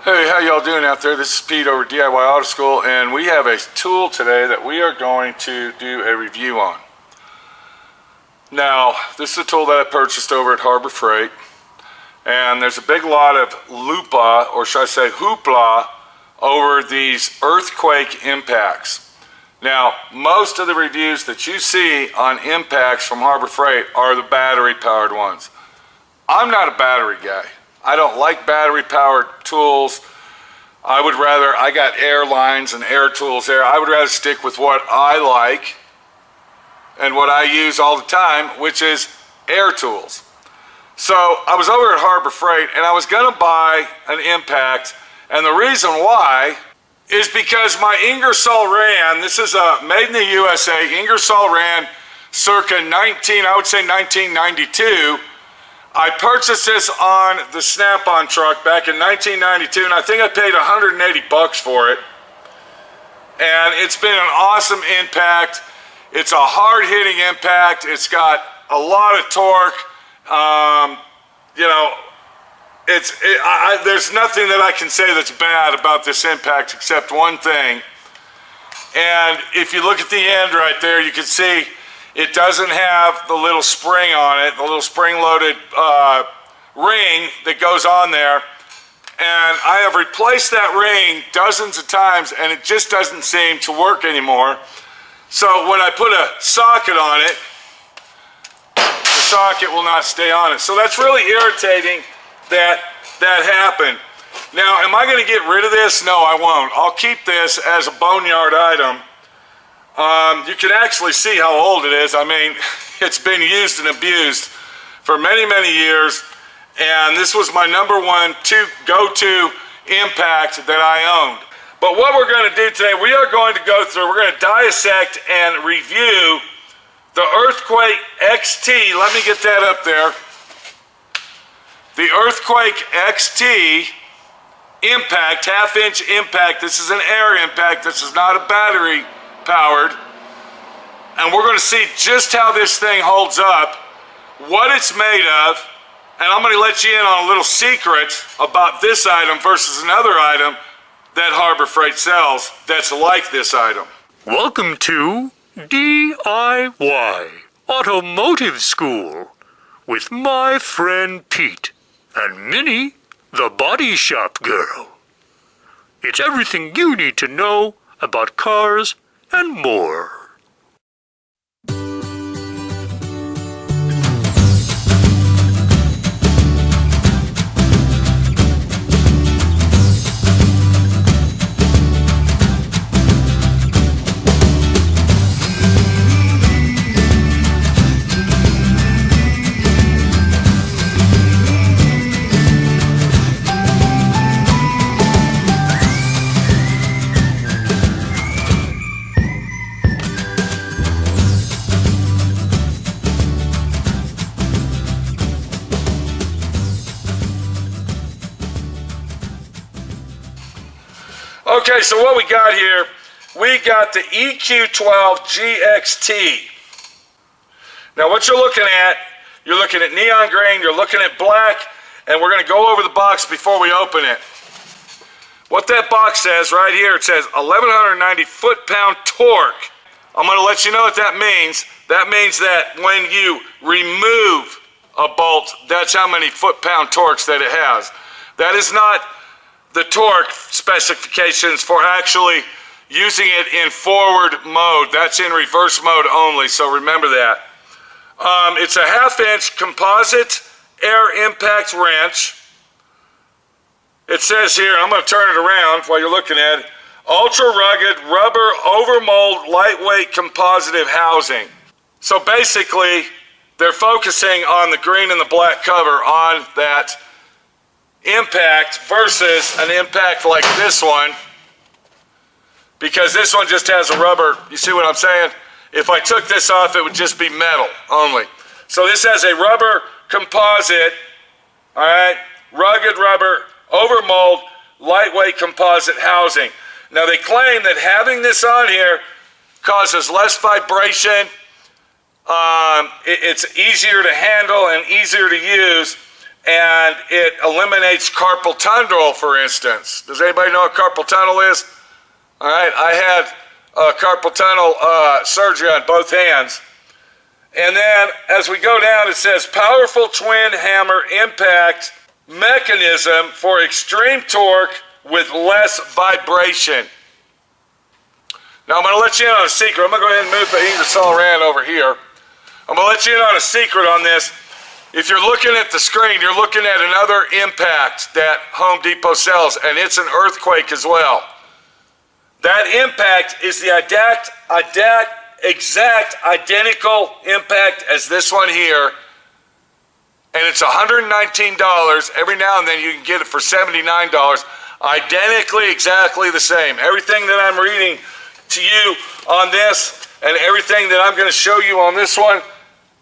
Hey, how y'all doing out there? This is Pete over at D.I.Y. Auto School, and we have a tool today that we are going to do a review on. Now, this is a tool that I purchased over at Harbor Freight, and there's a big lot of lupa, or should I say hoopla, over these earthquake impacts. Now, most of the reviews that you see on impacts from Harbor Freight are the battery-powered ones. I'm not a battery guy. I don't like battery-powered tools. I got air lines and air tools there. I would rather stick with what I like and what I use all the time, which is air tools. So I was over at Harbor Freight and I was gonna buy an impact, and the reason why is because my Ingersoll Rand, this is a made in the USA, Ingersoll Rand circa 1992. I purchased this on the Snap-on truck back in 1992, and I think I paid 180 bucks for it. And it's been an awesome impact. It's a hard-hitting impact. It's got a lot of torque. There's nothing that I can say that's bad about this impact except one thing. And if you look at the end right there, you can see it doesn't have the little spring on it, the little spring-loaded ring that goes on there. And I have replaced that ring dozens of times, and it just doesn't seem to work anymore. So when I put a socket on it, the socket will not stay on it. So that's really irritating that happened. Now, am I going to get rid of this? No, I won't. I'll keep this as a boneyard item. You can actually see how old it is. I mean, it's been used and abused for many, many years, and this was my number one go-to impact that I owned. But what we're going to do today, we are going to go through, we're going to dissect and review the Earthquake XT. Let me get that up there. The Earthquake XT impact, half-inch impact. This is an air impact. This is not a battery powered, and we're going to see just how this thing holds up, what it's made of, and I'm going to let you in on a little secret about this item versus another item that Harbor Freight sells that's like this item. Welcome to D.I.Y. Automotive School with my friend Pete and Minnie, the body shop girl. It's everything you need to know about cars and more. Okay, so what we got here, we got the EQ12 GXT. Now what you're looking at neon green, you're looking at black, and we're going to go over the box before we open it. What that box says right here, it says 1190 foot-pound torque. I'm going to let you know what that means. That means that when you remove a bolt, that's how many foot-pound torques that it has. That is not the torque specifications for actually using it in forward mode. That's in reverse mode only, so remember that. It's a half-inch composite air impact wrench. It says here, I'm going to turn it around while you're looking at it, ultra rugged rubber overmold lightweight composite housing. So basically, they're focusing on the green and the black cover on that impact versus an impact like this one, because this one just has a rubber. You see what I'm saying? If I took this off, it would just be metal only. So this has a rubber composite, all right, rugged rubber overmold lightweight composite housing. Now they claim that having this on here causes less vibration. It's easier to handle and easier to use, and it eliminates carpal tunnel, for instance. Does anybody know what carpal tunnel is? All right, I had carpal tunnel surgery on both hands. And then as we go down, it says powerful twin hammer impact mechanism for extreme torque with less vibration. Now I'm going to let you in on a secret. I'm going to go ahead and move the Ingersoll Rand over here. I'm going to let you in on a secret on this. If you're looking at the screen, you're looking at another impact that Home Depot sells, and it's an earthquake as well. That impact is the exact identical impact as this one here, and it's $119. Every now and then you can get it for $79. Identically, exactly the same. Everything that I'm reading to you on this and everything that I'm going to show you on this one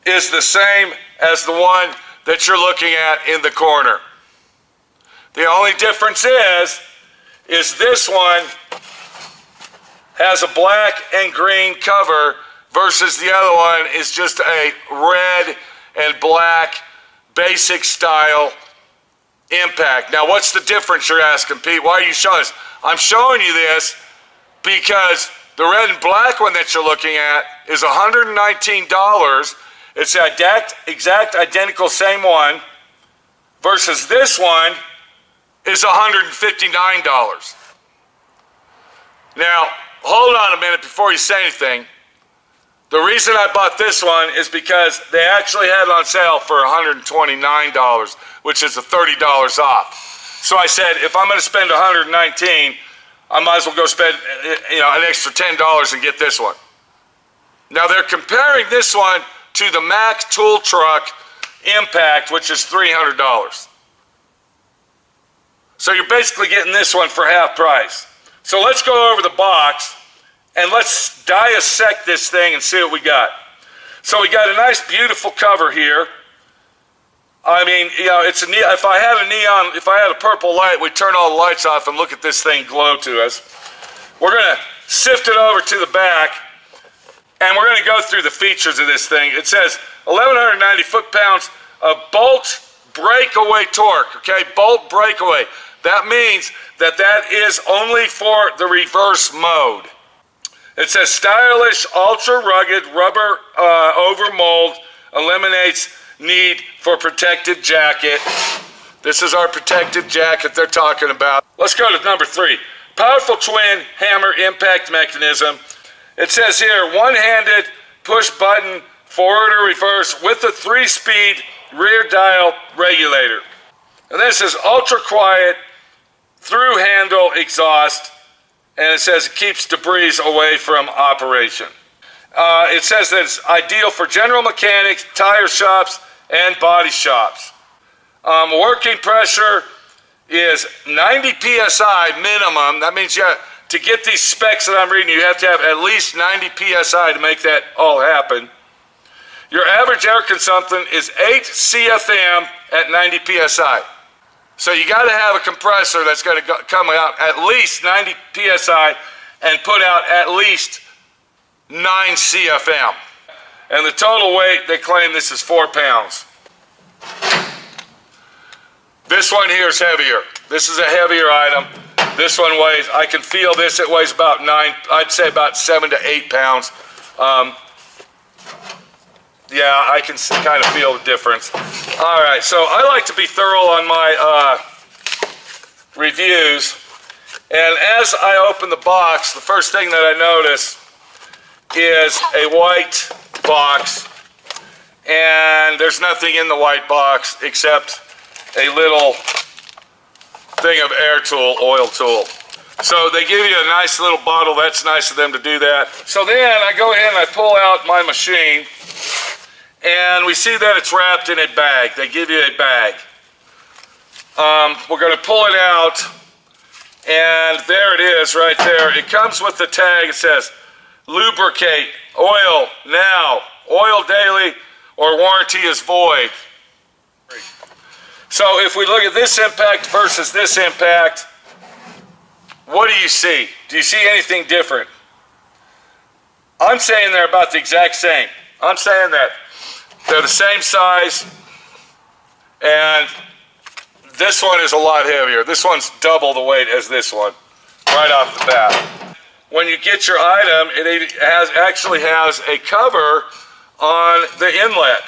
is the same as the one that you're looking at in the corner. The only difference is this one has a black and green cover versus the other one is just a red and black basic style impact. Now what's the difference, you're asking, Pete? Why are you showing this? I'm showing you this because the red and black one that you're looking at is $119. It's the exact identical same one versus this one is $159. Now, hold on a minute before you say anything. The reason I bought this one is because they actually had it on sale for $129, which is $30 off. So I said, if I'm going to spend $119, I might as well go spend an extra $10 and get this one. Now they're comparing this one to the Mack Tool Truck Impact, which is $300. So you're basically getting this one for half price. So let's go over the box and let's dissect this thing and see what we got. So we got a nice, beautiful cover here. I mean, it's if I had a purple light, we'd turn all the lights off and look at this thing glow to us. We're gonna sift it over to the back, and we're gonna go through the features of this thing. It says 1,190 foot-pounds of bolt breakaway torque, okay? Bolt breakaway. That means that is only for the reverse mode. It says stylish, ultra-rugged rubber overmold eliminates need for protective jacket. This is our protective jacket they're talking about. Let's go to number 3. Powerful twin hammer impact mechanism. It says here, one-handed push button forward or reverse with a 3-speed rear dial regulator. And this is ultra quiet through handle exhaust, and it says it keeps debris away from operation. It says that it's ideal for general mechanics, tire shops, and body shops. Working pressure is 90 psi minimum. That means to get these specs that I'm reading, you have to have at least 90 psi to make that all happen. Your average air consumption is 8 CFM at 90 psi. So you got to have a compressor that's going to come out at least 90 psi and put out at least 9 CFM. And the total weight, they claim this is 4 pounds. This one here is heavier. This is a heavier item. This one weighs, I can feel this, it weighs about 9, I'd say about 7 to 8 pounds. Yeah, I can kind of feel the difference. All right, so I like to be thorough on my reviews. And as I open the box, the first thing that I notice is a white box. And there's nothing in the white box except a little thing of air tool, oil tool. So they give you a nice little bottle. That's nice of them to do that. So then I go ahead and I pull out my machine, and we see that it's wrapped in a bag. They give you a bag. We're going to pull it out, and there it is right there. It comes with the tag. It says, lubricate, oil now, oil daily, or warranty is void. So if we look at this impact versus this impact, what do you see? Do you see anything different? I'm saying they're about the exact same. I'm saying that they're the same size, and this one is a lot heavier. This one's double the weight as this one, right off the bat. When you get your item, it actually has a cover on the inlet.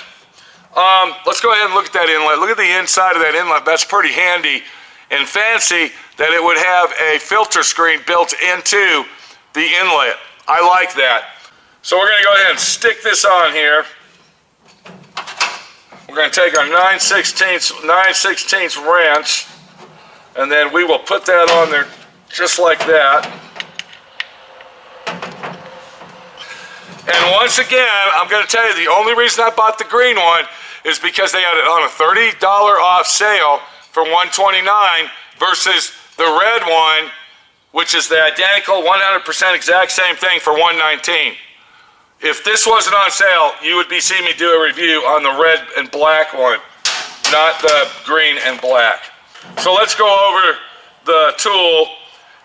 Let's go ahead and look at that inlet. Look at the inside of that inlet. That's pretty handy and fancy that it would have a filter screen built into the inlet. I like that. So we're going to go ahead and stick this on here. We're going to take our 9/16 wrench, and then we will put that on there just like that. And once again, I'm going to tell you, the only reason I bought the green one is because they had it on a $30 off sale for $129 versus the red one, which is the identical 100% exact same thing for $119. If this wasn't on sale, you would be seeing me do a review on the red and black one, not the green and black. So let's go over the tool,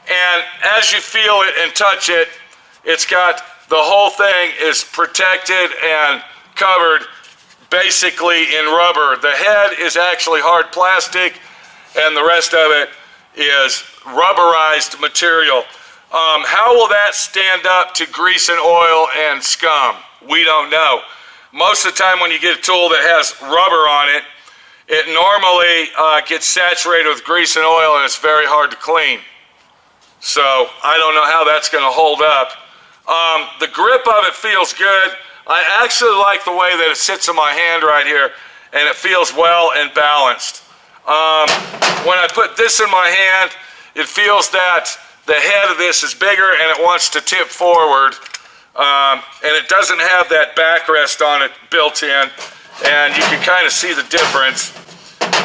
and as you feel it and touch it, it's got, the whole thing is protected and covered basically in rubber. The head is actually hard plastic, and the rest of it is rubberized material. How will that stand up to grease and oil and scum? We don't know. Most of the time when you get a tool that has rubber on it, it normally gets saturated with grease and oil, and it's very hard to clean. So I don't know how that's going to hold up. The grip of it feels good. I actually like the way that it sits in my hand right here, and it feels well and balanced. When I put this in my hand, it feels that the head of this is bigger and it wants to tip forward, and it doesn't have that backrest on it built in, and you can kind of see the difference.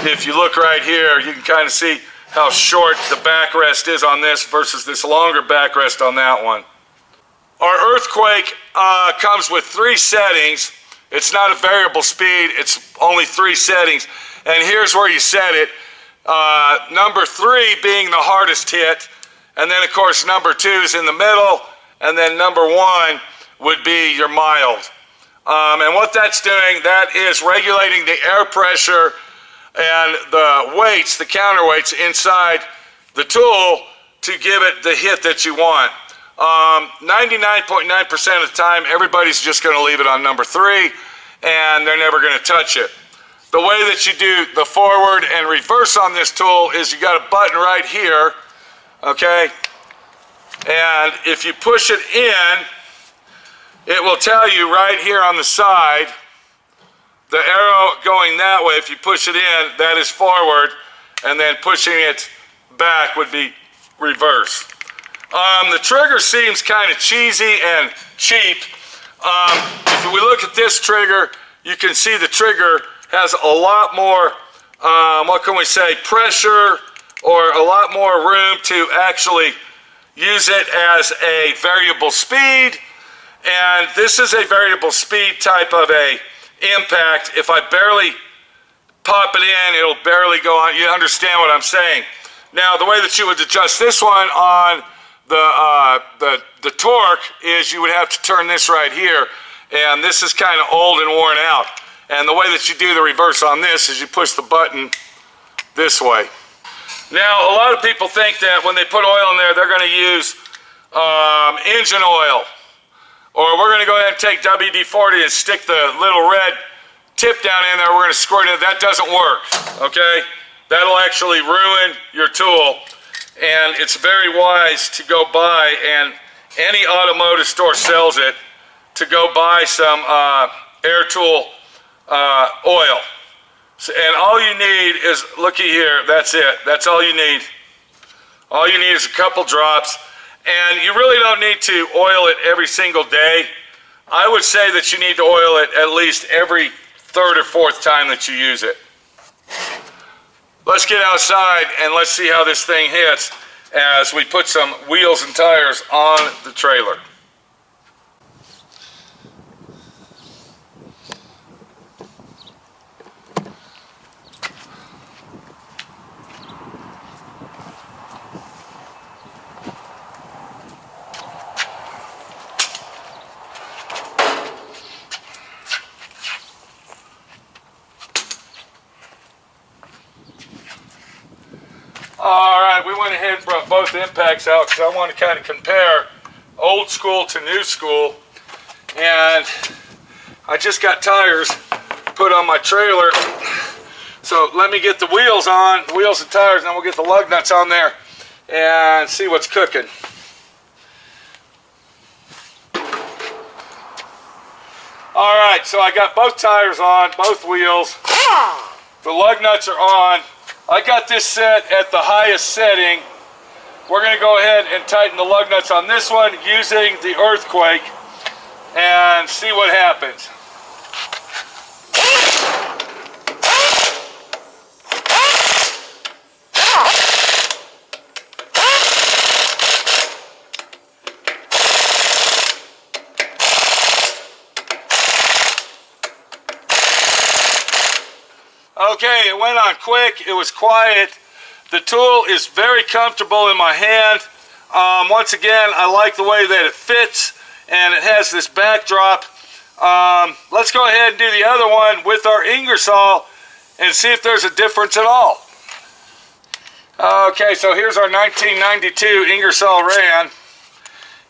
If you look right here, you can kind of see how short the backrest is on this versus this longer backrest on that one. Our earthquake comes with 3 settings. It's not a variable speed, it's only 3 settings, and here's where you set it. Number 3 being the hardest hit, and then of course number 2 is in the middle, and then number 1 would be your mild. And what that's doing, that is regulating the air pressure and the weights, the counterweights inside the tool to give it the hit that you want. 99.9% of the time, everybody's just going to leave it on number 3, and they're never going to touch it. The way that you do the forward and reverse on this tool is you got a button right here, okay? And if you push it in, it will tell you right here on the side, the arrow going that way, if you push it in, that is forward, and then pushing it back would be reverse. The trigger seems kind of cheesy and cheap. If we look at this trigger, you can see the trigger has a lot more, what can we say, pressure, or a lot more room to actually use it as a variable speed. And this is a variable speed type of a impact. If I barely pop it in, it'll barely go on. You understand what I'm saying? Now, the way that you would adjust this one on the torque is you would have to turn this right here, and this is kind of old and worn out. And the way that you do the reverse on this is you push the button this way. Now, a lot of people think that when they put oil in there, they're going to use engine oil. Or we're going to go ahead and take WD-40 and stick the little red tip down in there. We're going to squirt it in. That doesn't work, okay? That'll actually ruin your tool. And it's very wise to go buy, and any automotive store sells it, to go buy some air tool oil. So, and all you need is, looky here, that's it. That's all you need. All you need is a couple drops. And you really don't need to oil it every single day. I would say that you need to oil it at least every 3rd or 4th time that you use it. Let's get outside and let's see how this thing hits as we put some wheels and tires on the trailer. All right, we went ahead and brought both impacts out because I want to kind of compare old school to new school. And I just got tires put on my trailer. So let me get the wheels on, wheels and tires, and then we'll get the lug nuts on there and see what's cooking. All right, so I got both tires on, both wheels. The lug nuts are on. I got this set at the highest setting. We're going to go ahead and tighten the lug nuts on this one using the earthquake and see what happens. Okay, it went on quick, it was quiet. The tool is very comfortable in my hand. Once again, I like the way that it fits and it has this backdrop. Let's go ahead and do the other one with our Ingersoll and see if there's a difference at all. Okay, so here's our 1992 Ingersoll Rand,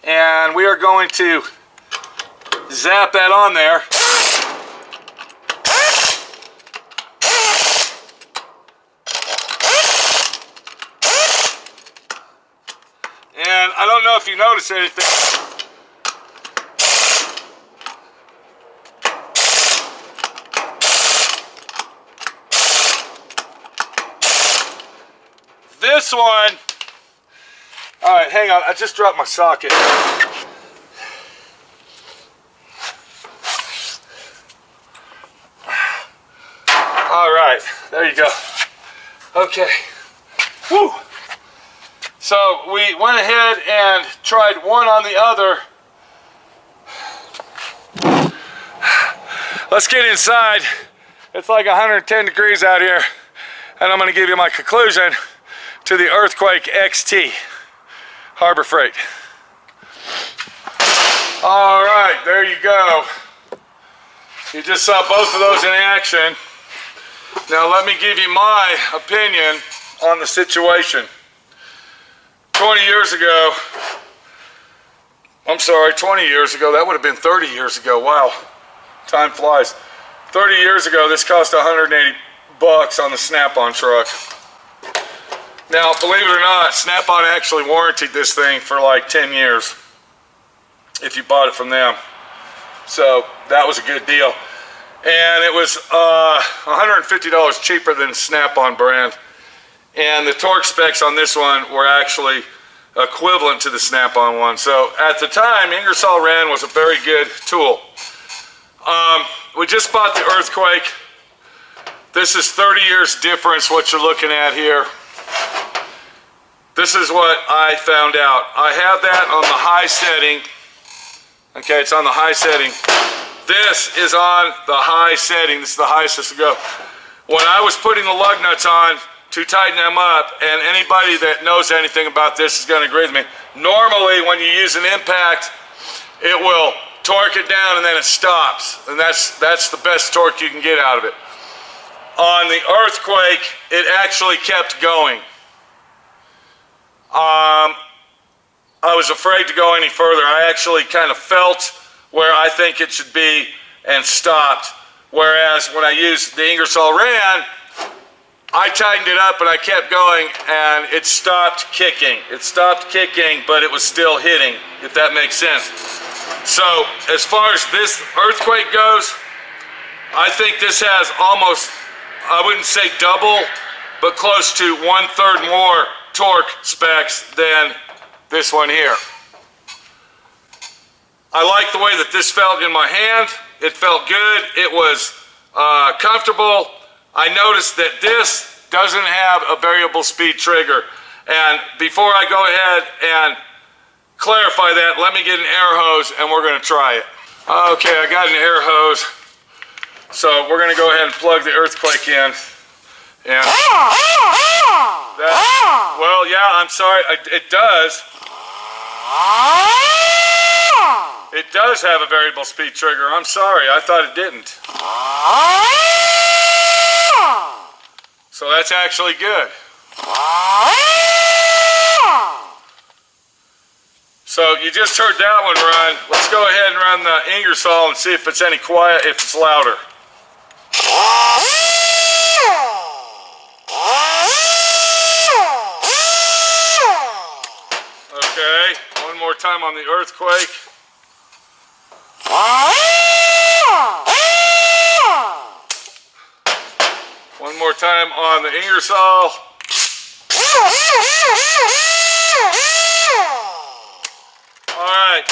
and we are going to zap that on there. And I don't know if you noticed anything. This one, all right, hang on, I just dropped my socket. All right, there you go. Okay, whew. So we went ahead and tried one on the other. Let's get inside. It's like 110 degrees out here, and I'm going to give you my conclusion to the Earthquake XT Harbor Freight. All right, there you go. You just saw both of those in action. Now let me give you my opinion on the situation. 20 years ago, that would have been 30 years ago. Wow, time flies. 30 years ago, this cost $180 on the Snap-on truck. Now, believe it or not, Snap-on actually warranted this thing for like 10 years if you bought it from them. So that was a good deal. And it was $150 cheaper than Snap-on brand. And the torque specs on this one were actually equivalent to the Snap-on one. So at the time, Ingersoll Rand was a very good tool. We just bought the Earthquake. This is 30 years difference, what you're looking at here. This is what I found out. I have that on the high setting. Okay, it's on the high setting. This is on the high setting. This is the highest this will go. When I was putting the lug nuts on to tighten them up, and anybody that knows anything about this is going to agree with me, normally when you use an impact, it will torque it down and then it stops. And that's the best torque you can get out of it. On the Earthquake, it actually kept going. I was afraid to go any further. I actually kind of felt where I think it should be and stopped. Whereas when I used the Ingersoll Rand, I tightened it up and I kept going and it stopped kicking. It stopped kicking, but it was still hitting, if that makes sense. So as far as this Earthquake goes, I think this has almost, I wouldn't say double, but close to 1/3 more torque specs than this one here. I like the way that this felt in my hand. It felt good. It was comfortable. I noticed that this doesn't have a variable speed trigger. And before I go ahead and clarify that, let me get an air hose and we're going to try it. Okay, I got an air hose. So we're going to go ahead and plug the Earthquake in. And well, yeah, I'm sorry, it does. It does have a variable speed trigger. I'm sorry, I thought it didn't. So that's actually good. So you just heard that one run. Let's go ahead and run the Ingersoll and see if it's any quiet, if it's louder. Okay, one more time on the earthquake. One more time on the Ingersoll. All right.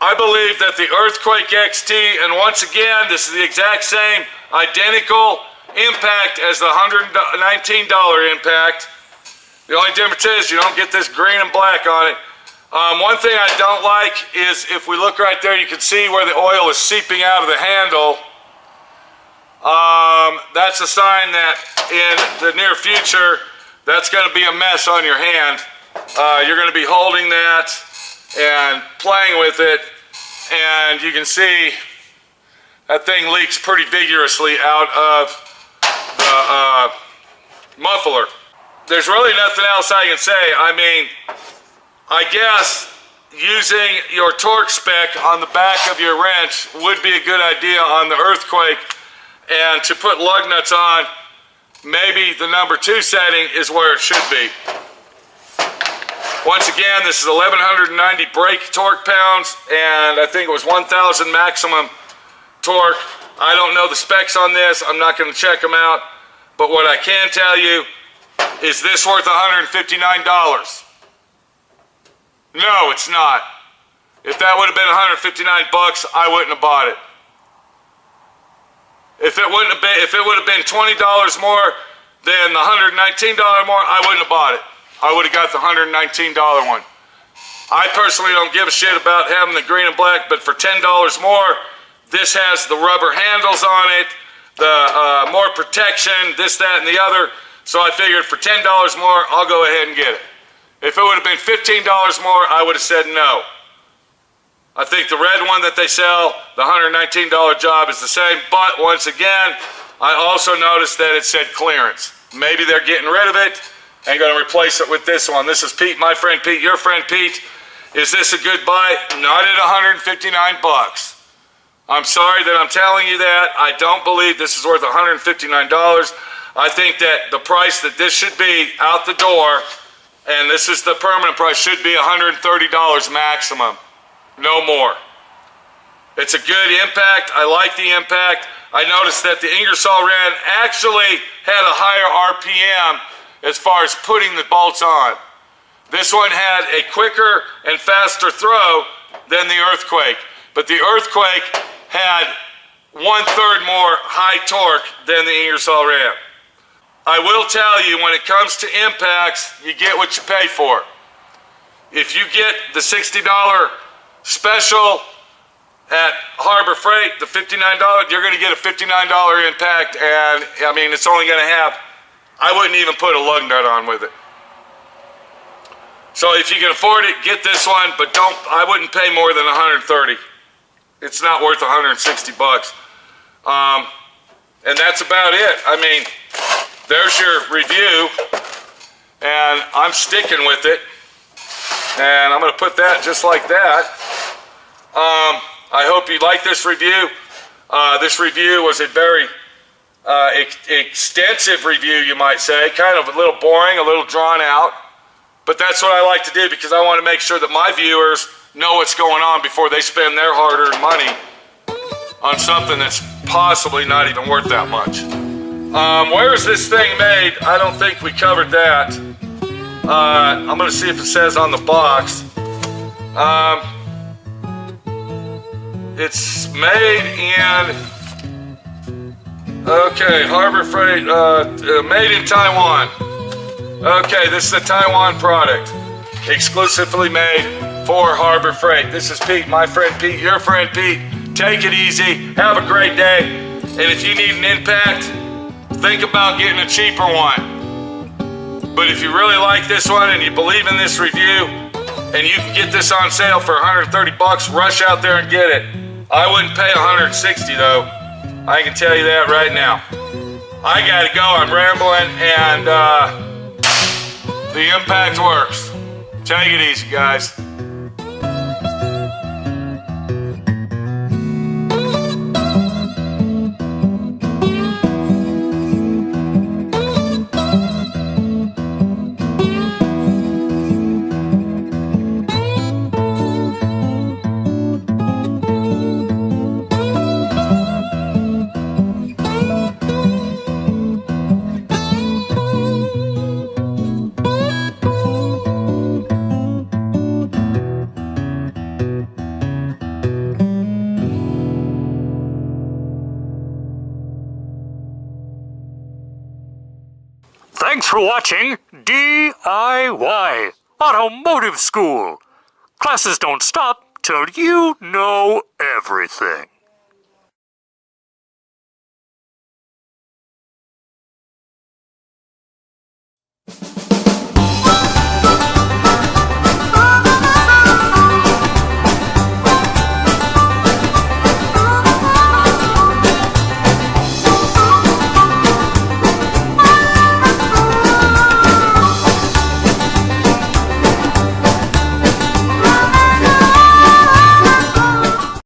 I believe that the Earthquake XT, and once again, this is the exact same identical impact as the $119 impact. The only difference is you don't get this green and black on it. One thing I don't like is if we look right there, you can see where the oil is seeping out of the handle. That's a sign that in the near future, that's going to be a mess on your hand. You're going to be holding that and playing with it, and you can see that thing leaks pretty vigorously out of the muffler. There's really nothing else I can say. I mean, I guess using your torque spec on the back of your wrench would be a good idea on the Earthquake, and to put lug nuts on, maybe the number 2 setting is where it should be. Once again, this is 1190 brake torque pounds, and I think it was 1000 maximum torque. I don't know the specs on this. I'm not going to check them out. But what I can tell you is this worth $159? No, it's not. If that would have been $159, I wouldn't have bought it. If it would have been $20 more than the $119 more, I wouldn't have bought it. I would have got the $119 one. I personally don't give a shit about having the green and black, but for $10 more, this has the rubber handles on it, the more protection, this, that, and the other. So I figured for $10 more, I'll go ahead and get it. If it would have been $15 more, I would have said no. I think the red one that they sell, the $119 job, is the same, but once again, I also noticed that it said clearance. Maybe they're getting rid of it and going to replace it with this one. This is Pete, my friend Pete, your friend Pete. Is this a good buy? Not at $159 bucks. I'm sorry that I'm telling you that. I don't believe this is worth $159. I think that the price that this should be out the door, and this is the permanent price, should be $130 maximum. No more. It's a good impact. I like the impact. I noticed that the Ingersoll Rand actually had a higher RPM as far as putting the bolts on. This one had a quicker and faster throw than the Earthquake, but the Earthquake had 1/3 more high torque than the Ingersoll Rand. I will tell you, when it comes to impacts, you get what you pay for. If you get the $60 special at Harbor Freight, the $59, you're going to get a $59 impact, and I mean, it's only going to have, I wouldn't even put a lug nut on with it. So if you can afford it, get this one, but I wouldn't pay more than $130. It's not worth $160 bucks. And that's about it. I mean, there's your review, and I'm sticking with it. And I'm going to put that just like that. I hope you like this review. This review was a very extensive review, you might say. Kind of a little boring, a little drawn out. But that's what I like to do, because I want to make sure that my viewers know what's going on before they spend their hard-earned money on something that's possibly not even worth that much. Where is this thing made? I don't think we covered that. I'm going to see if it says on the box. It's made in, okay, Harbor Freight, made in Taiwan. Okay, this is a Taiwan product, exclusively made for Harbor Freight. This is Pete, my friend Pete, your friend Pete. Take it easy, have a great day, and if you need an impact, think about getting a cheaper one. But if you really like this one and you believe in this review, and you can get this on sale for $130 bucks, rush out there and get it. I wouldn't pay $160 though. I can tell you that right now. I gotta go, I'm rambling, and The impact works. Take it easy, guys. Thanks for watching D.I.Y. Automotive School. Classes don't stop till you know everything.